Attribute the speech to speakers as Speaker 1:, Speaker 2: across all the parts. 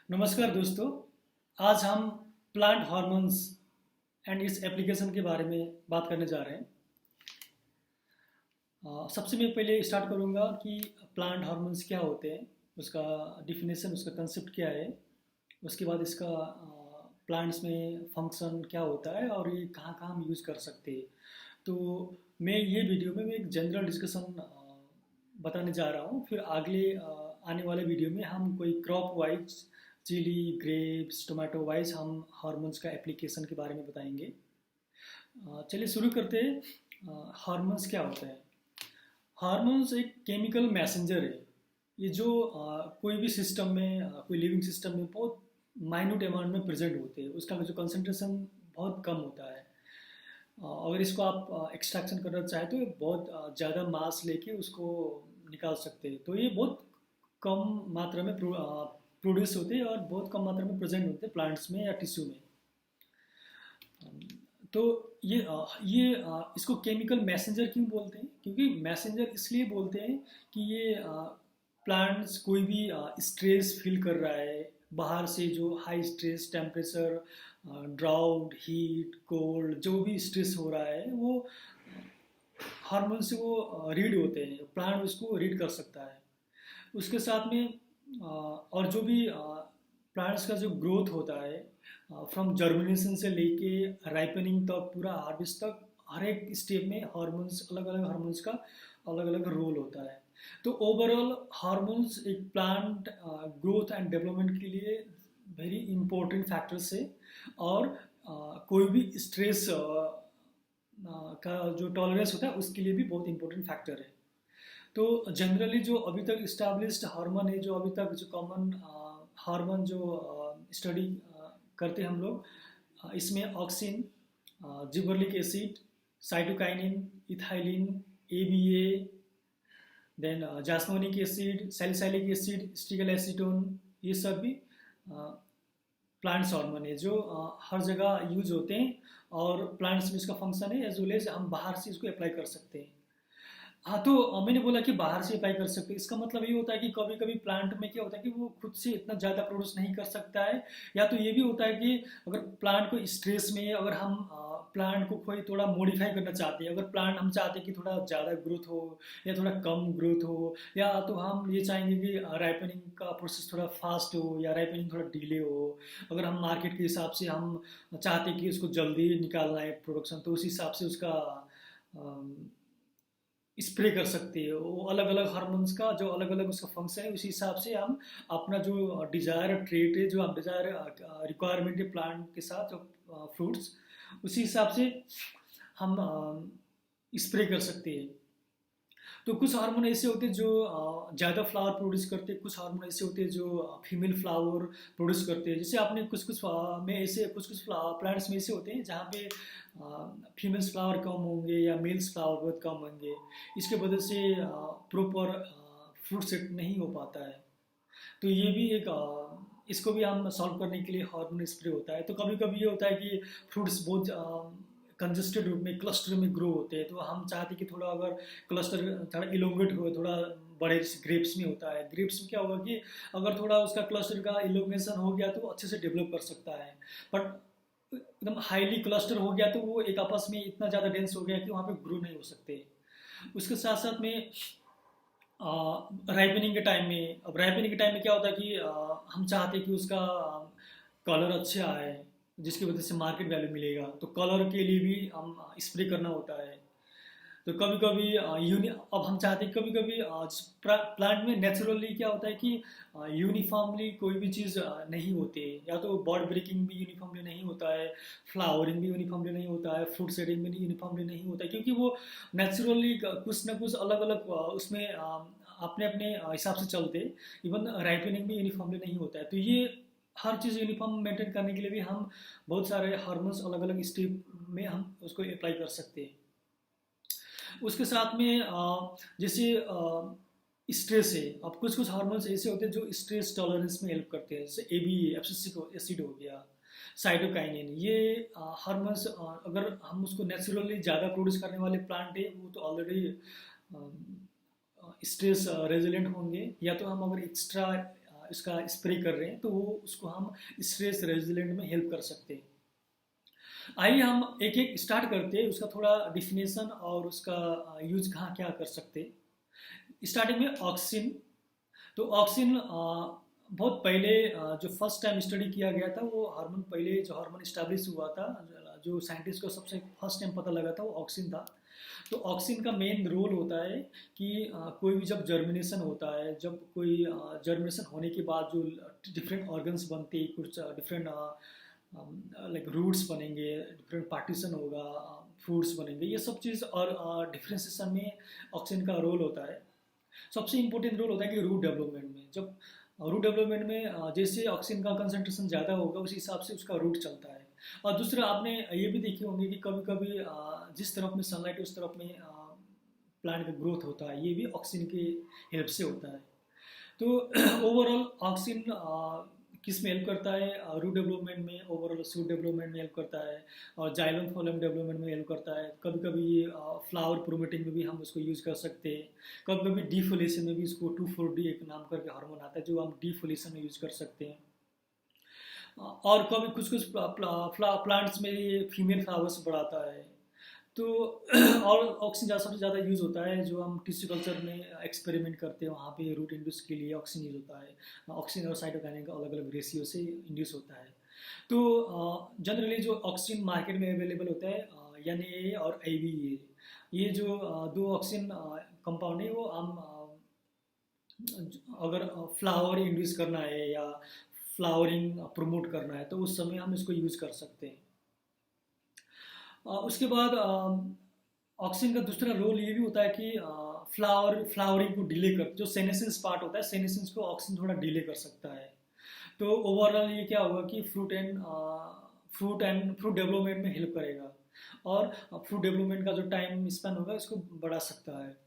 Speaker 1: नमस्कार दोस्तों। आज हम plant hormones and its application के बारे में बात करने जा रहे हैं। सबसे मैं पहले स्टार्ट करूंगा कि प्लांट हार्मोन्स क्या होते हैं, उसका डिफिनेशन, उसका कंसेप्ट क्या है। उसके बाद इसका प्लांट्स में फंक्शन क्या होता है और ये कहाँ कहाँ हम यूज़ कर सकते हैं। तो मैं ये वीडियो में मैं एक जनरल डिस्कशन बताने जा रहा हूँ। फिर अगले आने वाले वीडियो में हम कोई crop wise, chilli, grapes, tomato wise हम हार्मोन्स का एप्लीकेशन के बारे में बताएंगे। चलिए शुरू करते हैं। हार्मोन्स क्या होता है? हार्मोन्स एक केमिकल मैसेंजर है। ये जो कोई भी सिस्टम में, कोई लिविंग सिस्टम में बहुत माइन्यूट अमाउंट में प्रेजेंट होते हैं। उसका जो कंसंट्रेशन बहुत कम होता है। अगर इसको आप एक्सट्रैक्शन करना चाहें तो ये बहुत ज़्यादा मास लेके उसको निकाल सकते हैं। तो ये बहुत कम मात्रा में प्रोड्यूस होते हैं और बहुत कम मात्रा में प्रेजेंट होते हैं प्लांट्स में या टिश्यू में। तो इसको केमिकल मैसेंजर क्यों बोलते हैं? क्योंकि मैसेंजर इसलिए बोलते हैं कि ये प्लांट्स कोई भी स्ट्रेस फील कर रहा है बाहर से, जो high stress, temperature, drought, heat, cold, जो भी स्ट्रेस हो रहा है वो हार्मोन से वो रीड होते हैं। प्लांट उसको रीड कर सकता है। उसके साथ में और जो भी प्लांट्स का जो ग्रोथ होता है, फ्रॉम जर्मिनेशन से लेके राइपनिंग तक, पूरा हार्वेस्ट तक, हर एक स्टेप में हार्मोन्स, अलग अलग हार्मोन्स का अलग अलग रोल होता है। तो ओवरऑल हार्मोन्स एक प्लांट ग्रोथ एंड डेवलपमेंट के लिए वेरी इंपॉर्टेंट फैक्टर्स है। और कोई भी स्ट्रेस का जो टॉलरेंस होता है उसके लिए भी बहुत इंपॉर्टेंट फैक्टर है। तो जनरली जो अभी तक इस्टेब्लिश्ड हार्मोन है, जो अभी तक जो कॉमन हार्मोन जो स्टडी करते हैं हम लोग, इसमें auxin, gibberellic acid, cytokinin, ethylene, ABA, then jasmonic acid, salicylic acid, strigolactone, ये सब भी प्लांट्स हार्मोन है जो हर जगह यूज होते हैं। और प्लांट्स में इसका फंक्शन है, एज वेल एज हम बाहर से इसको अप्लाई कर सकते हैं। हाँ, तो मैंने बोला कि बाहर से अप्लाई कर सकते हैं। इसका मतलब ये होता है कि कभी कभी प्लांट में क्या होता है कि वो खुद से इतना ज़्यादा प्रोड्यूस नहीं कर सकता है। या तो ये भी होता है कि अगर प्लांट को स्ट्रेस में, अगर हम प्लांट को कोई थोड़ा मॉडिफाई करना चाहते हैं, अगर प्लांट हम चाहते हैं कि थोड़ा ज़्यादा ग्रोथ हो या थोड़ा कम ग्रोथ हो, या तो हम ये चाहेंगे कि राइपनिंग का प्रोसेस थोड़ा फास्ट हो या राइपनिंग थोड़ा डिले हो। अगर हम मार्केट के हिसाब से हम चाहते हैं कि उसको जल्दी निकालना है प्रोडक्शन, तो उस हिसाब से उसका स्प्रे कर सकती है। वो अलग अलग हार्मोन्स का जो अलग अलग उसका फंक्शन है, उसी हिसाब से हम अपना जो डिज़ायर ट्रेट है, जो आप डिज़ायर रिक्वायरमेंट है प्लांट के साथ, जो फ्रूट्स, उसी हिसाब से हम स्प्रे कर सकते हैं। तो कुछ हार्मोन ऐसे होते हैं जो ज़्यादा फ्लावर प्रोड्यूस करते हैं, कुछ हार्मोन ऐसे होते हैं जो फीमेल फ्लावर प्रोड्यूस करते हैं। जैसे आपने कुछ कुछ में ऐसे, कुछ कुछ प्लांट्स में ऐसे होते हैं जहाँ पे फीमेल्स फ्लावर कम होंगे या मेल्स फ्लावर बहुत कम होंगे। इसके वजह से प्रॉपर फ्रूट सेट नहीं हो पाता है। तो ये भी एक इसको भी हम सॉल्व करने के लिए हार्मोन स्प्रे होता है। तो कभी कभी ये होता है कि फ्रूट्स बहुत कंजस्टेड रूप में, क्लस्टर में ग्रो होते हैं, तो हम चाहते हैं कि थोड़ा अगर क्लस्टर थोड़ा इलोंगेट हो, थोड़ा बड़े ग्रेप्स में होता है। ग्रेप्स में क्या होगा कि अगर थोड़ा उसका क्लस्टर का इलोंगेशन हो गया तो अच्छे से डेवलप कर सकता है। बट एकदम हाईली क्लस्टर हो गया तो वो एक आपस में इतना ज़्यादा डेंस हो गया कि वहाँ पे ग्रो नहीं हो सकते। उसके साथ साथ में राइपनिंग के टाइम में, अब राइपनिंग के टाइम में क्या होता है कि हम चाहते हैं कि उसका कलर अच्छा आए, जिसकी वजह से मार्केट वैल्यू मिलेगा। तो कलर के लिए भी हम स्प्रे करना होता है। तो कभी कभी अब हम चाहते हैं, कभी कभी प्लांट में नेचुरली क्या होता है कि यूनिफॉर्मली कोई भी चीज़ नहीं होती है। या तो बॉड ब्रेकिंग भी यूनिफॉर्मली नहीं होता है, फ्लावरिंग भी यूनिफॉर्मली नहीं होता है, फ्रूट सेटिंग भी यूनिफॉर्मली नहीं होता है, क्योंकि वो नेचुरली कुछ ना कुछ अलग अलग उसमें अपने अपने हिसाब से चलते। इवन राइपनिंग भी यूनिफॉर्मली नहीं होता है। तो ये हर चीज़ यूनिफॉर्म मेंटेन करने के लिए भी हम बहुत सारे हार्मोन्स अलग अलग स्टेप में हम उसको अप्लाई कर सकते हैं। उसके साथ में जैसे स्ट्रेस है। अब कुछ कुछ हार्मोन्स ऐसे होते हैं जो स्ट्रेस टॉलरेंस में हेल्प करते हैं। जैसे एबी, एब्सिसिक एसिड हो गया, साइटोकाइनिन, ये हार्मोन्स अगर हम उसको नेचुरली ज़्यादा प्रोड्यूस करने वाले प्लांट है, वो तो ऑलरेडी स्ट्रेस रेजिलेंट होंगे। या तो हम अगर एक्स्ट्रा इसका स्प्रे कर रहे हैं तो वो उसको हम स्ट्रेस रेजिलेंट में हेल्प कर सकते हैं। आइए हम एक एक स्टार्ट करते हैं, उसका थोड़ा डिफिनेशन और उसका यूज कहाँ क्या कर सकते हैं। स्टार्टिंग में ऑक्सिन। तो ऑक्सिन बहुत पहले जो फर्स्ट टाइम स्टडी किया गया था वो हार्मोन, पहले जो हार्मोन इस्टेब्लिश हुआ था, जो साइंटिस्ट को सबसे फर्स्ट टाइम पता लगा था वो ऑक्सिन था। तो ऑक्सिन का मेन रोल होता है कि कोई भी जब जर्मिनेशन होता है, जब कोई जर्मिनेशन होने के बाद जो डिफरेंट ऑर्गन्स बनते हैं, कुछ डिफरेंट लाइक रूट्स बनेंगे, डिफरेंट पार्टीशन होगा, फ्रूट्स बनेंगे, ये सब चीज़ और डिफ्रेंसिएशन में ऑक्सिन का रोल होता है। सबसे इम्पोर्टेंट रोल होता है कि रूट डेवलपमेंट में, जब रूट डेवलपमेंट में जैसे ऑक्सीजन का कंसंट्रेशन ज़्यादा होगा उस हिसाब से उसका रूट चलता है। और दूसरा आपने ये भी देखे होंगे कि कभी कभी जिस तरफ में सनलाइट है उस तरफ में प्लांट का ग्रोथ होता है, ये भी ऑक्सीजन के हेल्प से होता है। तो ओवरऑल ऑक्सीजन किस में हेल्प करता है, रूट डेवलपमेंट में, ओवरऑल सूट डेवलपमेंट में हेल्प करता है, और जाइलम फोलम डेवलपमेंट में हेल्प करता है। कभी कभी ये फ्लावर प्रोमेटिंग में भी हम उसको यूज़ कर सकते हैं। कभी कभी डीफोलेशन में भी इसको 2,4-D एक नाम करके हार्मोन आता है जो हम डीफोलेशन में यूज़ कर सकते हैं। और कभी कुछ कुछ प्लांट्स में ये फीमेल फ्लावर्स बढ़ाता है। तो और ऑक्सीजन सबसे ज़्यादा यूज़ होता है जो हम टिश्यू कल्चर में एक्सपेरिमेंट करते हैं, वहाँ पे रूट इंड्यूस के लिए ऑक्सीजन यूज़ होता है। ऑक्सीजन और साइटोकाइनिन का अलग अलग रेशियो से इंड्यूस होता है। तो जनरली जो ऑक्सीजन मार्केट में अवेलेबल होता है NA और AVA, ये जो दो ऑक्सीजन कंपाउंड है वो हम अगर फ्लावर इंड्यूस करना है या फ्लावरिंग प्रमोट करना है तो उस समय हम इसको यूज़ कर सकते हैं। उसके बाद ऑक्सीजन का दूसरा रोल ये भी होता है कि फ्लावरिंग को डिले कर, जो सेनेसेंस पार्ट होता है, सेनेसेंस को ऑक्सीजन थोड़ा डिले कर सकता है। तो ओवरऑल ये क्या होगा कि फ्रूट डेवलपमेंट में हेल्प करेगा और फ्रूट डेवलपमेंट का जो टाइम स्पेन होगा इसको बढ़ा सकता है।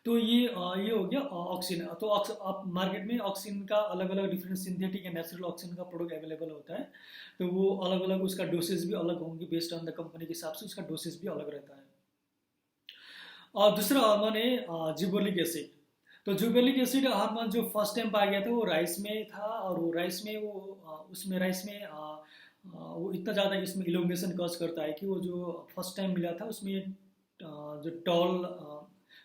Speaker 1: तो ये हो गया ऑक्सीजन। तो आप मार्केट में ऑक्सीजन का अलग अलग different synthetic and natural oxygen का प्रोडक्ट अवेलेबल होता है। तो वो अलग अलग, उसका डोसेज भी अलग होंगे, बेस्ड ऑन द कंपनी के हिसाब से उसका डोसेज भी अलग रहता है। और दूसरा हार्मोन है जिबर्लिक एसिड। तो जिबर्लिक एसिड हार्मोन जो फर्स्ट टाइम पाया गया था वो राइस में था, और वो राइस में उसमें राइस में वो इतना ज़्यादा इसमें इलोंगेशन कॉज करता है कि वो जो फर्स्ट टाइम मिला था उसमें जो टॉल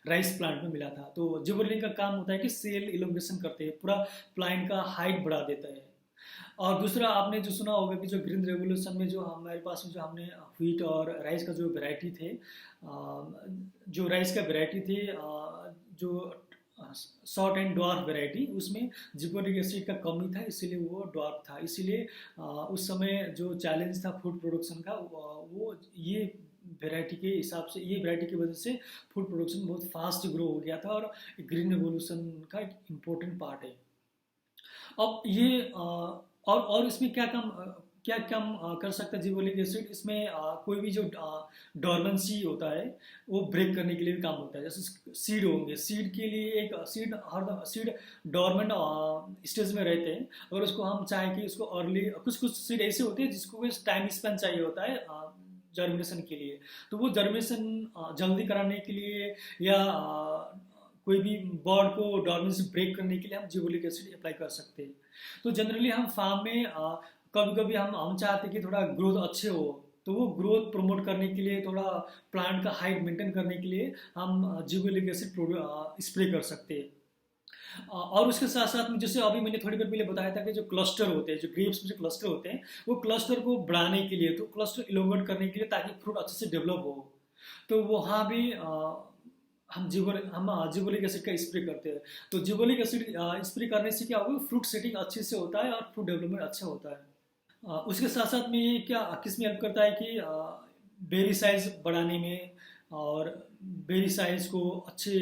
Speaker 1: राइस प्लांट में मिला था। तो जिबर्लिक का काम होता है कि सेल इलोंगेशन करते हैं, पूरा प्लांट का हाइट बढ़ा देता है। और दूसरा आपने जो सुना होगा कि जो ग्रीन रेवोल्यूशन में जो हमारे पास में जो हमने व्हीट और राइस का जो वैरायटी थे, जो राइस का वैरायटी थे जो शॉर्ट एंड डॉर्फ वैरायटी, उसमें जिबर्लिक एसिड का कमी था, इसीलिए वो डॉर्फ था। इसीलिए उस समय जो चैलेंज था फूड प्रोडक्शन का वो ये वैरायटी के हिसाब से, ये वैरायटी की वजह से फूड प्रोडक्शन बहुत फास्ट ग्रो हो गया था और ग्रीन रेवोल्यूशन का एक इम्पोर्टेंट पार्ट है। अब ये और इसमें क्या काम कर सकता है जिबर्लिक एसिड, इसमें कोई भी जो डॉर्मेंसी होता है वो ब्रेक करने के लिए भी काम होता है। जैसे सीड होंगे, सीड के लिए एक सीड डॉर्मेंट स्टेज में रहते हैं, अगर उसको हम चाहें कि उसको अर्ली, कुछ कुछ सीड ऐसे होते हैं जिसको टाइम स्पेन चाहिए होता है जर्मिनेशन के लिए, तो वो जर्मिनेशन जल्दी कराने के लिए या कोई भी बर्ड को डॉर्मेंसी ब्रेक करने के लिए हम जिबर्लिक एसिड अप्लाई कर सकते हैं। तो जनरली हम फार्म में कभी कभी हम चाहते हैं कि थोड़ा ग्रोथ अच्छे हो, तो वो ग्रोथ प्रमोट करने के लिए, थोड़ा प्लांट का हाइट मेंटेन करने के लिए हम जिबर्लिक एसिड स्प्रे कर सकते हैं। और उसके साथ साथ में जैसे अभी मैंने थोड़ी देर पहले बताया था कि जो क्लस्टर होते हैं, जो ग्रेप्स में जो क्लस्टर होते हैं, वो क्लस्टर को बढ़ाने के लिए, तो क्लस्टर इलोंगेट करने के लिए ताकि फ्रूट अच्छे से डेवलप हो, तो वहाँ भी हम जिबर्लिक एसिड का स्प्रे करते हैं। तो जिबर्लिक एसिड स्प्रे करने से क्या होगा, फ्रूट सेटिंग अच्छे से होता है और फ्रूट डेवलपमेंट अच्छा होता है। उसके साथ साथ में ये क्या किस में हेल्प करता है कि बेरी साइज बढ़ाने में और बेरी साइज को अच्छे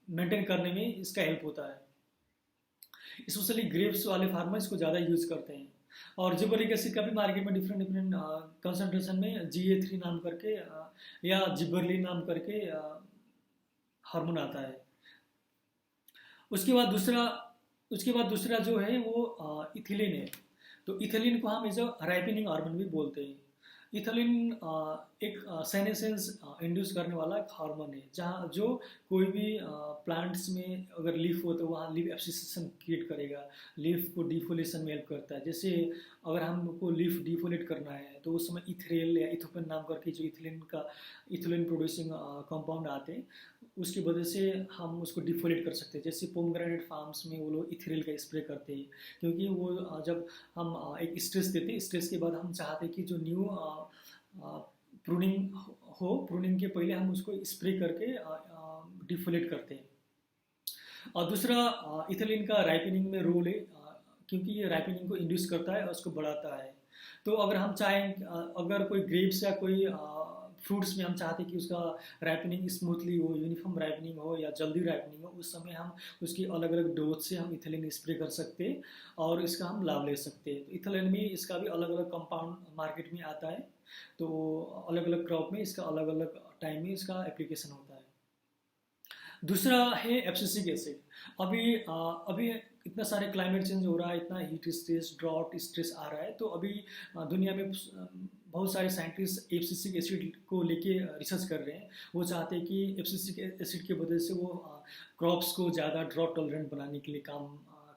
Speaker 1: मेंटेन करने में इसका हेल्प होता है। स्पेशली ग्रेप्स वाले फार्मर इसको ज़्यादा यूज़ करते हैं। और जिबर्लिक एसिड का भी मार्केट में डिफरेंट डिफरेंट कंसंट्रेशन में GA3 नाम करके या जिबर्लिन नाम करके हार्मोन आता है। उसके बाद दूसरा जो है वो इथिलीन है। तो इथिलीन को हम एज अ राइपनिंग हार्मोन भी बोलते हैं। इथिलीन एक सेनेसेंस इंड्यूस करने वाला एक हार्मोन है, जहाँ जो कोई भी प्लांट्स में अगर लीफ हो तो वहाँ लीफ एब्सिसेशन क्रिएट करेगा, लीफ को डिफोलेशन में हेल्प करता है। जैसे अगर हमको लीफ डिफोलेट करना है तो उस समय इथरेल या इथोपेन नाम करके जो इथिलीन प्रोड्यूसिंग कंपाउंड आते हैं, उसकी वजह से हम उसको डिफोलेट कर सकते हैं। जैसे पोमग्रेनेट फार्म्स में वो लोग इथरेल का स्प्रे करते हैं, क्योंकि वो जब हम एक स्ट्रेस देते हैं, स्ट्रेस के बाद हम चाहते हैं कि जो न्यू प्रूनिंग हो, प्रूनिंग के पहले हम उसको स्प्रे करके डिफोलेट करते हैं। और दूसरा इथिलीन का राइपनिंग में रोल है, क्योंकि ये राइपनिंग को इंड्यूस करता है और उसको बढ़ाता है। तो अगर हम चाहें, अगर कोई ग्रेप्स या कोई फ्रूट्स में हम चाहते हैं कि उसका राइपनिंग स्मूथली हो, यूनिफॉर्म राइपनिंग हो या जल्दी राइपनिंग हो, उस समय हम उसकी अलग अलग डोज से हम इथिलीन स्प्रे कर सकते हैं और इसका हम लाभ ले सकते हैं। तो इथिलीन में इसका भी अलग अलग कंपाउंड मार्केट में आता है, तो अलग अलग क्रॉप में इसका अलग अलग टाइम में इसका एप्लीकेशन होता है। दूसरा है एब्सिसिक एसिड। अभी इतना सारे क्लाइमेट चेंज हो रहा है, इतना हीट स्ट्रेस, ड्रॉट स्ट्रेस आ रहा है, तो अभी दुनिया में बहुत सारे साइंटिस्ट एब्सिसिक एसिड को लेके रिसर्च कर रहे हैं। वो चाहते हैं कि एब्सिसिक एसिड की वजह से वो क्रॉप्स को ज़्यादा ड्रॉट टॉलरेंट बनाने के लिए काम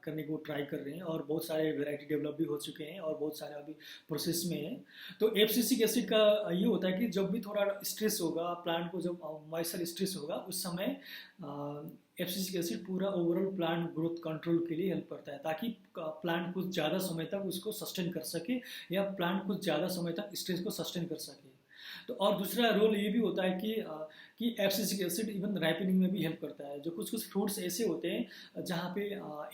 Speaker 1: करने को ट्राई कर रहे हैं, और बहुत सारे वैरायटी डेवलप भी हो चुके हैं और बहुत सारे अभी प्रोसेस में है। तो एब्सिसिक एसिड का ये होता है कि जब भी थोड़ा स्ट्रेस होगा प्लांट को, जब मॉइस्चर स्ट्रेस होगा, उस समय एब्सिसिक एसिड पूरा ओवरऑल प्लांट ग्रोथ कंट्रोल के लिए हेल्प करता है, ताकि प्लांट कुछ ज़्यादा समय तक उसको सस्टेन कर सके या प्लांट कुछ ज़्यादा समय तक स्ट्रेस को सस्टेन कर सके। तो और दूसरा रोल ये भी होता है कि एब्सिसिक एसिड इवन राइपनिंग में भी हेल्प करता है। जो कुछ कुछ फ्रूट्स ऐसे होते हैं जहाँ पे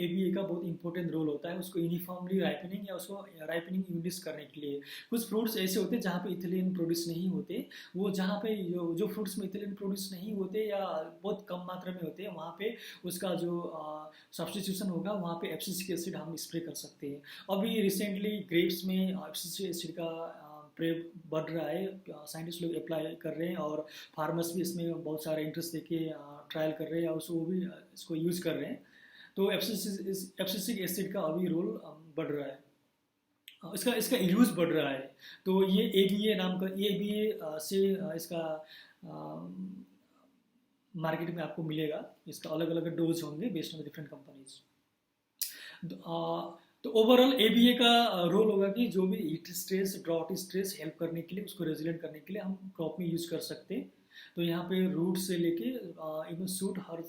Speaker 1: एबीए का बहुत इंपॉर्टेंट रोल होता है, उसको यूनिफॉर्मली राइपनिंग या उसको राइपनिंग इंड्यूस करने के लिए। कुछ फ्रूट्स ऐसे होते हैं जहाँ पे इथिलीन प्रोड्यूस नहीं होते, वो जहाँ पे जो फ्रूट्स में इथिलीन प्रोड्यूस नहीं होते या बहुत कम मात्रा में होते हैं, वहाँ पे उसका जो सब्सटीट्यूशन होगा, वहाँ पे एब्सिसिक एसिड हम स्प्रे कर सकते हैं। अभी रिसेंटली ग्रेप्स में एब्सिसिक एसिड का प्रयोग बढ़ रहा है, साइंटिस्ट लोग अप्लाई कर रहे हैं और फार्मर्स भी इसमें बहुत सारा इंटरेस्ट देके ट्रायल कर रहे हैं और उसको वो भी इसको यूज़ कर रहे हैं। तो एब्सिसिक एसिड का अभी रोल बढ़ रहा है, इसका इसका यूज़ बढ़ रहा है। तो ये एबीए नाम का, एबीए से इसका मार्केट में आपको मिलेगा। इसका अलग अलग डोज होंगे बेस्ड ऑन डिफरेंट कंपनीज। तो ओवरऑल एबीए का रोल होगा कि जो भी heat stress, drought stress help करने के लिए, उसको रेजिलेंट करने के लिए हम क्रॉप में यूज़ कर सकते हैं। तो यहाँ पे रूट से लेके इवन सूट हर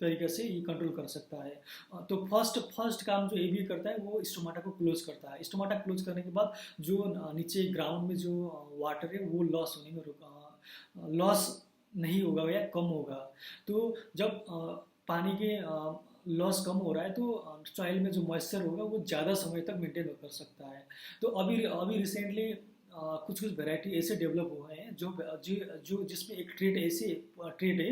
Speaker 1: तरीके से ये कंट्रोल कर सकता है। तो फर्स्ट काम जो एबीए करता है वो स्टोमाटा को क्लोज करता है। स्टोमाटा क्लोज करने के बाद जो नीचे ग्राउंड में जो वाटर है वो लॉस होने में लॉस नहीं होगा या कम होगा। तो जब पानी के लॉस कम हो रहा है तो सॉइल में जो मॉइस्चर होगा वो ज़्यादा समय तक मेंटेन कर सकता है। तो अभी अभी रिसेंटली कुछ कुछ वैरायटी ऐसे डेवलप हुए हैं जो जिसमें एक ट्रेट है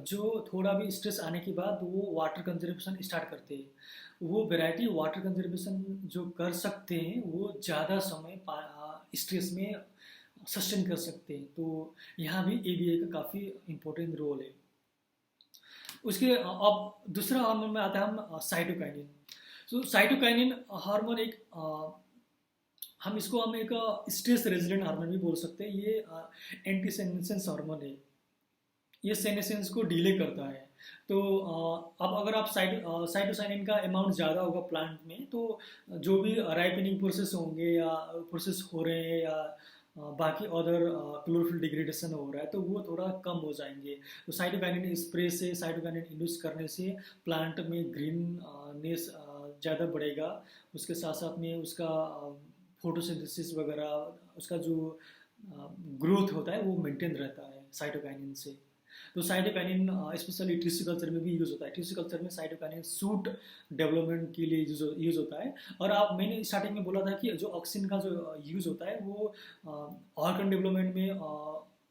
Speaker 1: जो थोड़ा भी स्ट्रेस आने के बाद वो वाटर कंजर्वेशन स्टार्ट करते हैं। वो वैरायटी वाटर कंजर्वेशन जो कर सकते हैं वो ज़्यादा समय स्ट्रेस में सस्टेन कर सकते हैं। तो यहाँ भी एबीए का काफ़ी इम्पोर्टेंट रोल है। उसके अब दूसरा हार्मोन में आता है हम साइटोकाइनिन। तो साइटोकाइनिन हार्मोन एक हम एक स्ट्रेस रेजिलेंट हार्मोन भी बोल सकते हैं। ये एंटी सेनेसेंस हार्मोन है, ये सेनेसेंस को डिले करता है। तो अब अगर आप साइटोसाइनिन का अमाउंट ज़्यादा होगा प्लांट में, तो जो भी राइपनिंग प्रोसेस होंगे या प्रोसेस हो रहे हैं या बाकी अदर क्लोरोफिल डिग्रेडेशन हो रहा है तो वो थोड़ा कम हो जाएंगे। तो साइटोकाइनिन स्प्रे से, साइटोकाइनिन इंड्यूस करने से प्लांट में ग्रीननेस ज़्यादा बढ़ेगा। उसके साथ साथ में उसका फोटोसिंथेसिस वगैरह, उसका जो ग्रोथ होता है वो मेंटेन रहता है साइटोकाइनिन से। तो साइटोकाइनिन स्पेशली टिश्यू कल्चर में भी यूज़ होता है। टिश्यू कल्चर में साइटोकाइनिन सूट डेवलपमेंट के लिए यूज़ होता है। और मैंने स्टार्टिंग में बोला था कि जो ऑक्सिन का जो यूज़ होता है वो ऑर्गन डेवलपमेंट में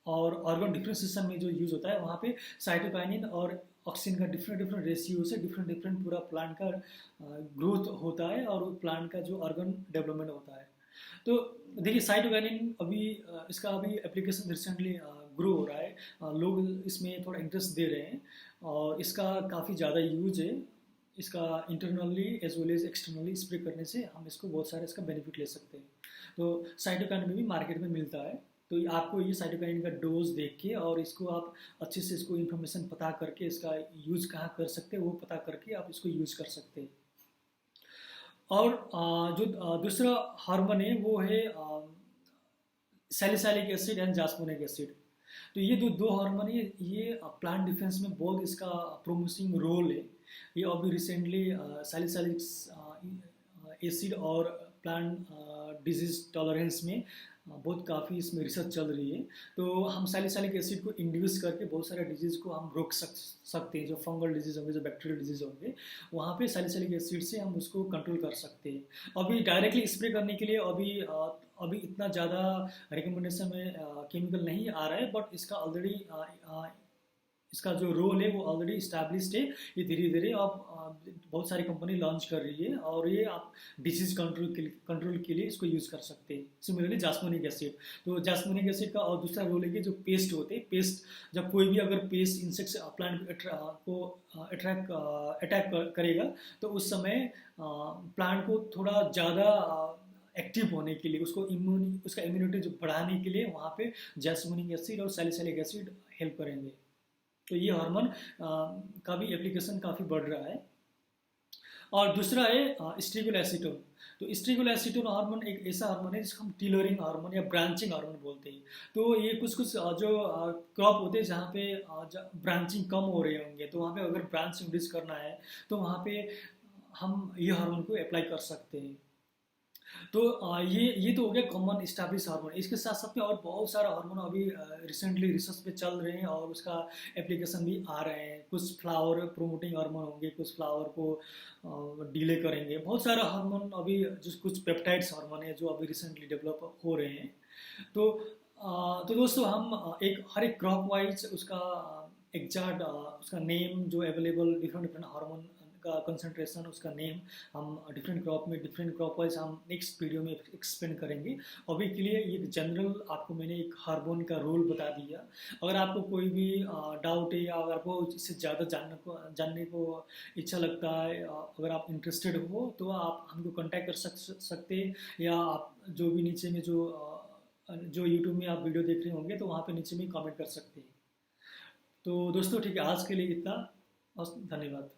Speaker 1: और ऑर्गन डिफ्रेंसिएशन में जो यूज़ होता है, वहाँ पे साइटोकाइनिन और ऑक्सिन का डिफरेंट रेशियो से डिफरेंट पूरा प्लांट का ग्रोथ होता है और प्लांट का जो ऑर्गन डेवलपमेंट होता है। तो देखिए साइटोकाइनिन इसका अभी एप्लीकेशन रिसेंटली ग्रो हो रहा है, लोग इसमें थोड़ा इंटरेस्ट दे रहे हैं और इसका काफ़ी ज़्यादा यूज है। इसका internally as well as externally spray करने से हम इसको बहुत सारे इसका बेनिफिट ले सकते हैं। तो साइटोकाइन में भी मार्केट में मिलता है। तो आपको ये साइटोकाइन का डोज देख के और इसको आप अच्छे से इसको इन्फॉर्मेशन पता करके इसका यूज़ कहाँ कर सकते हैं वो पता करके आप इसको यूज़ कर सकते हैं। और जो दूसरा हार्मोन है वो है सैलिसाइलिक एसिड एंड जास्मोनिक एसिड। तो ये दो हार्मोन है, ये प्लांट डिफेंस में बहुत इसका प्रोमिसिंग रोल है। ये अभी रिसेंटली सैलिसाइलिक एसिड और प्लांट डिजीज टॉलरेंस में बहुत काफ़ी इसमें रिसर्च चल रही है। तो हम सैलिसाइलिक एसिड को इंड्यूस करके बहुत सारे डिजीज़ को हम रोक सकते हैं। जो फंगल डिजीज़ होंगे, जो बैक्टीरियल डिजीज़ होंगे, वहाँ पे सैलिसाइलिक एसिड से हम उसको कंट्रोल कर सकते हैं। अभी डायरेक्टली स्प्रे करने के लिए अभी इतना ज़्यादा रिकमेंडेशन में केमिकल नहीं आ रहा है, बट इसका ऑलरेडी इसका जो रोल है वो ऑलरेडी इस्टेब्लिश्ड है। ये धीरे धीरे अब बहुत सारी कंपनी लॉन्च कर रही है और ये आप डिजीज कंट्रोल के लिए इसको यूज़ कर सकते हैं। सिमिलरली जास्मोनिक एसिड, तो जास्मोनिक एसिड का और दूसरा रोल है कि जो पेस्ट होते हैं, पेस्ट जब कोई भी अगर पेस्ट इंसेक्ट्स प्लांट को अटैक करेगा तो उस समय प्लांट को थोड़ा ज़्यादा एक्टिव होने के लिए, उसका इम्यूनिटी जो बढ़ाने के लिए वहाँ पे जास्मोनिक एसिड और सैलिसाइलिक एसिड हेल्प करेंगे। तो ये हार्मोन का भी एप्लीकेशन काफ़ी बढ़ रहा है। और दूसरा है स्ट्रिगोल एसीटोन। तो स्ट्रिगोल एसीटोन हार्मोन एक ऐसा हार्मोन है जिसको हम टिलरिंग हार्मोन या ब्रांचिंग हार्मोन बोलते हैं। तो ये कुछ जो क्रॉप होते हैं जहाँ पे ब्रांचिंग कम हो रहे होंगे, तो वहाँ पे अगर ब्रांच इंड्यूस करना है तो वहाँ पे हम ये हार्मोन को अप्लाई कर सकते हैं। तो ये तो हो गया कॉमन इस्टेब्लिश हार्मोन। इसके साथ साथ में और बहुत सारा हार्मोन अभी रिसेंटली रिसर्च पे चल रहे हैं और उसका एप्लीकेशन भी आ रहे हैं। कुछ फ्लावर प्रोमोटिंग हार्मोन होंगे, कुछ फ्लावर को डिले करेंगे। बहुत सारा हार्मोन अभी जो कुछ पेप्टाइड्स हार्मोन है जो अभी रिसेंटली डेवलप हो रहे हैं। तो तो दोस्तों हम हर एक क्रॉप वाइज उसका एग्जैक्ट उसका नेम जो अवेलेबल डिफरेंट डिफरेंट हार्मोन का कंसंट्रेशन, उसका नेम हम डिफरेंट क्रॉप वाइज हम नेक्स्ट वीडियो में एक्सप्लेन करेंगे। अभी के लिए ये जनरल आपको मैंने एक हार्मोन का रोल बता दिया। अगर आपको कोई भी डाउट है या अगर आपको इससे ज़्यादा जानने को इच्छा लगता है, अगर आप इंटरेस्टेड हो तो आप हमको कांटेक्ट कर सकते हैं, या आप जो भी नीचे में जो यूट्यूब में आप वीडियो देख रहे होंगे तो वहाँ पे नीचे में कमेंट कर सकते हैं। तो दोस्तों ठीक है, आज के लिए इतना और धन्यवाद।